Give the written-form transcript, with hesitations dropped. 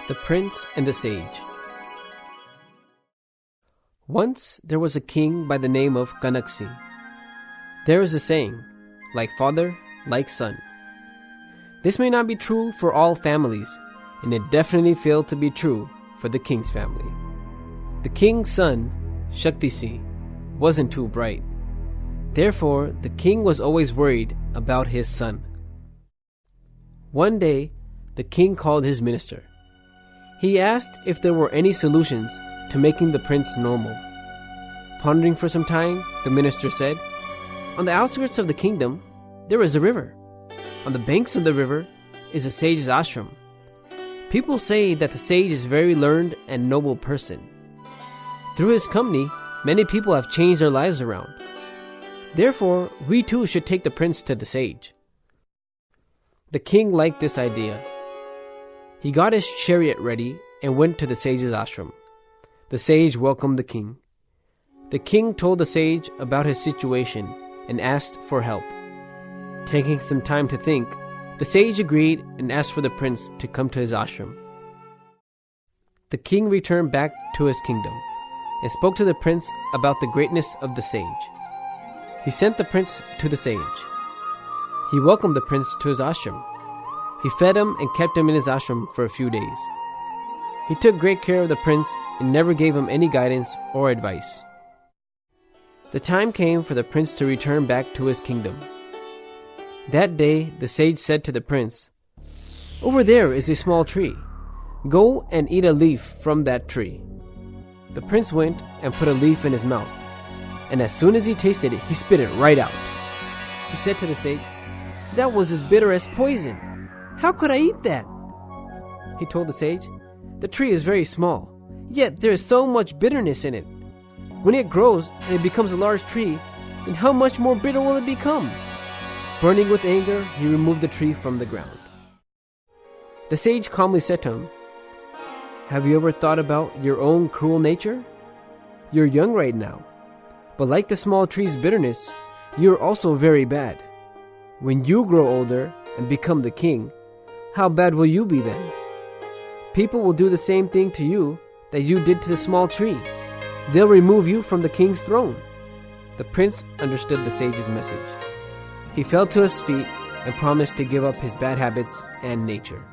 The Prince and the Sage. Once there was a king by the name of Kanaksi. There is a saying, like father, like son. This may not be true for all families, and it definitely failed to be true for the king's family. The king's son, Shaktisi, wasn't too bright. Therefore, the king was always worried about his son. One day, the king called his minister. He asked if there were any solutions to making the prince normal. Pondering for some time, the minister said, "On the outskirts of the kingdom, there is a river. On the banks of the river is a sage's ashram. People say that the sage is a very learned and noble person. Through his company, many people have changed their lives around. Therefore, we too should take the prince to the sage." The king liked this idea. He got his chariot ready and went to the sage's ashram. The sage welcomed the king. The king told the sage about his situation and asked for help. Taking some time to think, the sage agreed and asked for the prince to come to his ashram. The king returned back to his kingdom and spoke to the prince about the greatness of the sage. He sent the prince to the sage. He welcomed the prince to his ashram. He fed him and kept him in his ashram for a few days. He took great care of the prince and never gave him any guidance or advice. The time came for the prince to return back to his kingdom. That day, the sage said to the prince, "Over there is a small tree. Go and eat a leaf from that tree." The prince went and put a leaf in his mouth, and as soon as he tasted it, he spit it right out. He said to the sage, "That was as bitter as poison. How could I eat that?" He told the sage, "The tree is very small, yet there is so much bitterness in it. When it grows and it becomes a large tree, then how much more bitter will it become?" Burning with anger, he removed the tree from the ground. The sage calmly said to him, "Have you ever thought about your own cruel nature? You're young right now, but like the small tree's bitterness, you're also very bad. When you grow older and become the king, how bad will you be then? People will do the same thing to you that you did to the small tree. They'll remove you from the king's throne." The prince understood the sage's message. He fell to his feet and promised to give up his bad habits and nature.